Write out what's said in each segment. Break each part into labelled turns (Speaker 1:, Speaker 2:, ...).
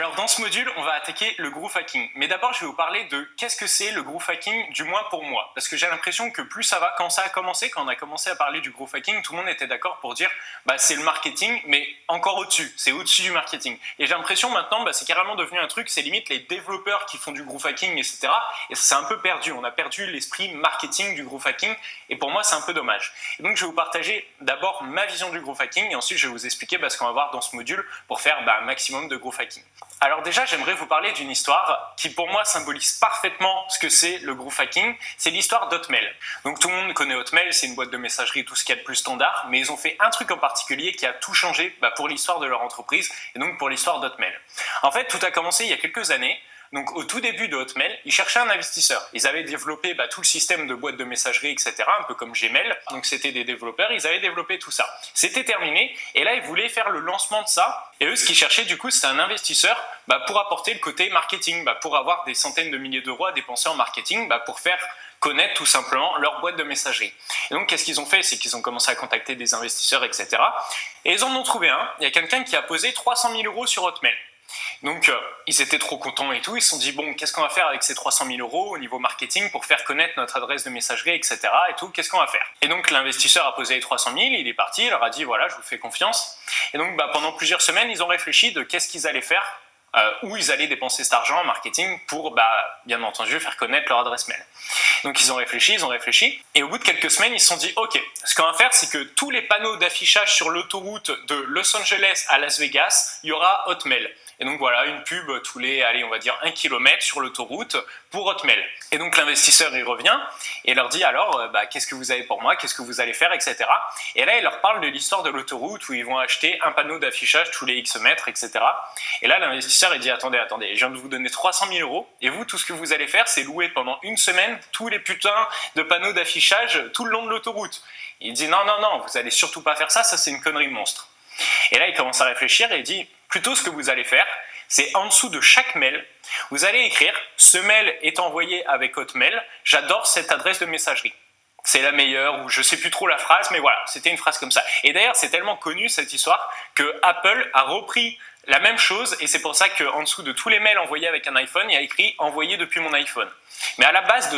Speaker 1: Alors dans ce module, on va attaquer le growth hacking. Mais d'abord, je vais vous parler de qu'est-ce que c'est le growth hacking, du moins pour moi. Parce que j'ai l'impression que plus ça va, quand on a commencé à parler du growth hacking, tout le monde était d'accord pour dire c'est le marketing, mais encore au-dessus, c'est au-dessus du marketing. Et j'ai l'impression maintenant, c'est carrément devenu un truc, c'est limite les développeurs qui font du growth hacking, etc. Et ça s'est un peu perdu, on a perdu l'esprit marketing du growth hacking, et pour moi c'est un peu dommage. Et donc je vais vous partager d'abord ma vision du growth hacking, et ensuite je vais vous expliquer ce qu'on va voir dans ce module pour faire un maximum de growth hacking. Alors déjà, j'aimerais vous parler d'une histoire qui pour moi symbolise parfaitement ce que c'est le growth hacking, c'est l'histoire d'Hotmail. Donc tout le monde connaît Hotmail, c'est une boîte de messagerie, tout ce qu'il y a de plus standard, mais ils ont fait un truc en particulier qui a tout changé pour l'histoire de leur entreprise et donc pour l'histoire d'Hotmail. En fait, tout a commencé il y a quelques années. Donc au tout début de Hotmail, ils cherchaient un investisseur. Ils avaient développé tout le système de boîte de messagerie, etc., un peu comme Gmail. Donc c'était des développeurs, ils avaient développé tout ça. C'était terminé, et là ils voulaient faire le lancement de ça. Et eux, ce qu'ils cherchaient du coup, c'était un investisseur pour apporter le côté marketing, pour avoir des centaines de milliers d'euros à dépenser en marketing, pour faire connaître tout simplement leur boîte de messagerie. Et donc qu'est-ce qu'ils ont fait? C'est qu'ils ont commencé à contacter des investisseurs, etc. Et ils en ont trouvé un. Il y a quelqu'un qui a posé 300 000 euros sur Hotmail. Donc ils étaient trop contents et tout, ils se sont dit bon, qu'est-ce qu'on va faire avec ces 300 000 euros au niveau marketing pour faire connaître notre adresse de messagerie, etc. et tout, qu'est-ce qu'on va faire? Et donc l'investisseur a posé les 300 000, il est parti, il leur a dit voilà, je vous fais confiance. Et donc pendant plusieurs semaines, ils ont réfléchi de qu'est-ce qu'ils allaient faire, où ils allaient dépenser cet argent en marketing pour bien entendu faire connaître leur adresse mail. Donc ils ont réfléchi, et au bout de quelques semaines, ils se sont dit ok, ce qu'on va faire, c'est que tous les panneaux d'affichage sur l'autoroute de Los Angeles à Las Vegas, il y aura Hotmail. Et donc voilà, une pub tous les, on va dire 1 km sur l'autoroute pour Hotmail. Et donc l'investisseur, il revient et leur dit alors, qu'est-ce que vous avez pour moi, qu'est-ce que vous allez faire, etc. Et là, il leur parle de l'histoire de l'autoroute où ils vont acheter un panneau d'affichage tous les X mètres, etc. Et là, l'investisseur, il dit attendez, je viens de vous donner 300 000 euros et vous, tout ce que vous allez faire, c'est louer pendant une semaine tous les putains de panneaux d'affichage tout le long de l'autoroute. Il dit non, vous allez surtout pas faire ça, ça c'est une connerie monstre. Et là, il commence à réfléchir et il dit plutôt ce que vous allez faire, c'est en dessous de chaque mail, vous allez écrire « Ce mail est envoyé avec Hotmail, j'adore cette adresse de messagerie ». C'est la meilleure, ou je sais plus trop la phrase, mais voilà, c'était une phrase comme ça. Et d'ailleurs, c'est tellement connu cette histoire que Apple a repris la même chose, et c'est pour ça qu'en dessous de tous les mails envoyés avec un iPhone, il y a écrit « Envoyé depuis mon iPhone ». Mais à la base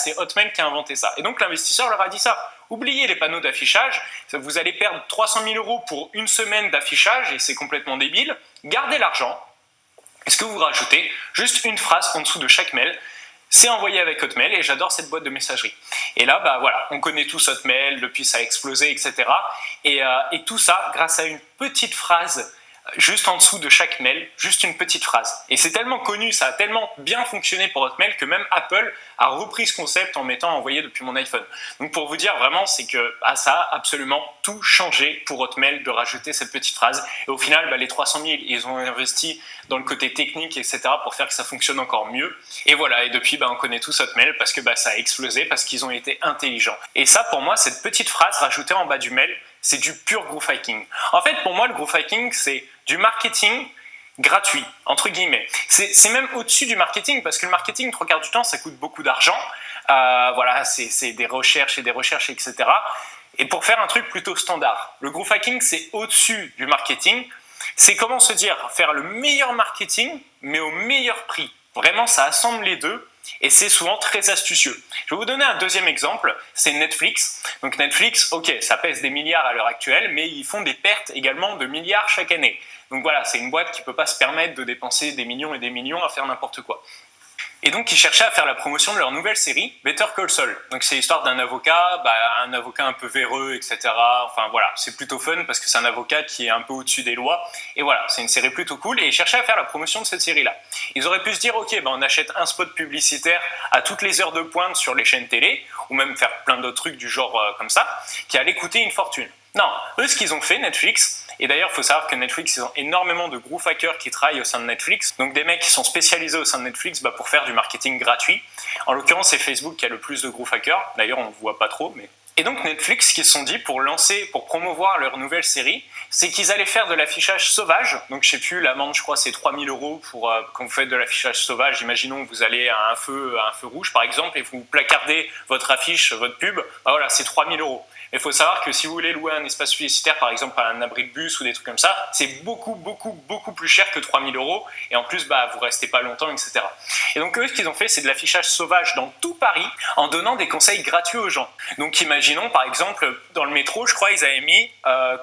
Speaker 1: c'est Hotmail qui a inventé ça. Et donc l'investisseur leur a dit ça. Oubliez les panneaux d'affichage, vous allez perdre 300 000 euros pour une semaine d'affichage, et c'est complètement débile. Gardez l'argent. Est-ce que vous rajoutez juste une phrase en dessous de chaque mail? C'est envoyé avec Hotmail et j'adore cette boîte de messagerie. Et là, voilà, on connaît tous Hotmail, depuis ça a explosé, etc. Et tout ça grâce à une petite phrase juste en dessous de chaque mail, juste une petite phrase. Et c'est tellement connu, ça a tellement bien fonctionné pour Hotmail que même Apple a repris ce concept en mettant envoyé depuis mon iPhone. Donc pour vous dire vraiment, c'est que ça a absolument tout changé pour Hotmail de rajouter cette petite phrase. Et au final, les 300 000, ils ont investi dans le côté technique, etc. pour faire que ça fonctionne encore mieux. Et voilà, et depuis, on connaît tous Hotmail parce que ça a explosé, parce qu'ils ont été intelligents. Et ça, pour moi, cette petite phrase rajoutée en bas du mail, c'est du pur growth hacking. En fait, pour moi, le growth hacking, c'est du marketing gratuit, entre guillemets. C'est même au-dessus du marketing, parce que le marketing, 3/4 du temps, ça coûte beaucoup d'argent. Voilà, c'est des recherches, etc. Et pour faire un truc plutôt standard. Le growth hacking, c'est au-dessus du marketing. C'est comment se dire, faire le meilleur marketing, mais au meilleur prix. Vraiment, ça assemble les deux. Et c'est souvent très astucieux. Je vais vous donner un deuxième exemple, c'est Netflix. Donc Netflix, ok, ça pèse des milliards à l'heure actuelle, mais ils font des pertes également de milliards chaque année. Donc voilà, c'est une boîte qui ne peut pas se permettre de dépenser des millions et des millions à faire n'importe quoi. Et donc ils cherchaient à faire la promotion de leur nouvelle série, Better Call Saul. Donc c'est l'histoire d'un avocat, un peu véreux, etc. Enfin voilà, c'est plutôt fun parce que c'est un avocat qui est un peu au-dessus des lois. Et voilà, c'est une série plutôt cool. Et ils cherchaient à faire la promotion de cette série-là. Ils auraient pu se dire, ok, on achète un spot publicitaire à toutes les heures de pointe sur les chaînes télé, ou même faire plein d'autres trucs du genre comme ça, qui allait coûter une fortune. Non, eux ce qu'ils ont fait, Netflix, et d'ailleurs il faut savoir que Netflix, ils ont énormément de growth hackers qui travaillent au sein de Netflix, donc des mecs qui sont spécialisés au sein de Netflix pour faire du marketing gratuit. En l'occurrence c'est Facebook qui a le plus de growth hackers, d'ailleurs on ne le voit pas trop, mais... Et donc Netflix, ce qu'ils se sont dit pour promouvoir leur nouvelle série, c'est qu'ils allaient faire de l'affichage sauvage. Donc je sais plus, l'amende je crois c'est 3 000 euros pour quand vous faites de l'affichage sauvage. Imaginons que vous allez à un feu rouge par exemple et vous placardez votre affiche, votre pub, voilà c'est 3 000 euros. Il faut savoir que si vous voulez louer un espace publicitaire, par exemple à un abri de bus ou des trucs comme ça, c'est beaucoup plus cher que 3000 euros. Et en plus, bah, vous restez pas longtemps, etc. Et donc eux, ce qu'ils ont fait, c'est de l'affichage sauvage dans tout Paris en donnant des conseils gratuits aux gens. Donc imaginons, par exemple, dans le métro, je crois, ils avaient mis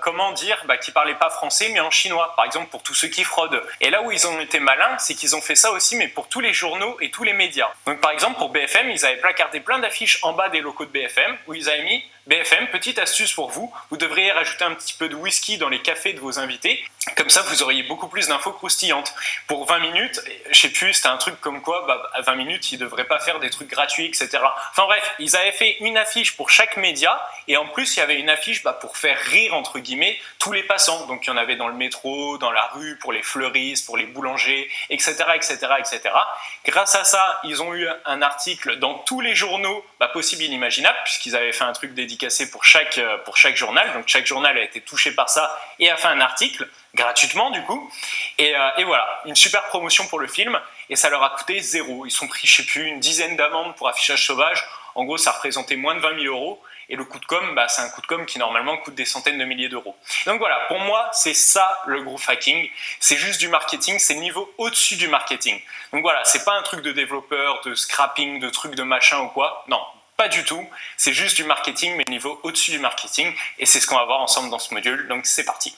Speaker 1: comment dire qu'ils parlaient pas français, mais en chinois, par exemple, pour tous ceux qui fraudent. Et là où ils ont été malins, c'est qu'ils ont fait ça aussi, mais pour tous les journaux et tous les médias. Donc par exemple, pour BFM, ils avaient placardé plein d'affiches en bas des locaux de BFM, où ils avaient mis BFM, petite astuce pour vous, vous devriez rajouter un petit peu de whisky dans les cafés de vos invités, comme ça vous auriez beaucoup plus d'infos croustillantes. Pour 20 minutes, je sais plus, c'était un truc comme quoi, à 20 minutes, ils ne devraient pas faire des trucs gratuits, etc. Enfin bref, ils avaient fait une affiche pour chaque média, et en plus il y avait une affiche pour faire rire, entre guillemets, tous les passants. Donc il y en avait dans le métro, dans la rue, pour les fleuristes, pour les boulangers, etc. etc. Grâce à ça, ils ont eu un article dans tous les journaux possibles et inimaginables, puisqu'ils avaient fait un truc dédicacé pour chaque journal. Donc chaque journal a été touché par ça et a fait un article, gratuitement du coup. Et voilà, une super promotion pour le film, et ça leur a coûté 0. Ils sont pris, je sais plus, une dizaine d'amendes pour affichage sauvage. En gros, ça représentait moins de 20 000 euros. Et le coût de com, c'est un coût de com qui normalement coûte des centaines de milliers d'euros. Donc voilà, pour moi, c'est ça le growth hacking. C'est juste du marketing, c'est le niveau au-dessus du marketing. Donc voilà, c'est pas un truc de développeur, de scrapping, de truc de machin ou quoi. Non, pas du tout. C'est juste du marketing, mais le niveau au-dessus du marketing. Et c'est ce qu'on va voir ensemble dans ce module. Donc c'est parti.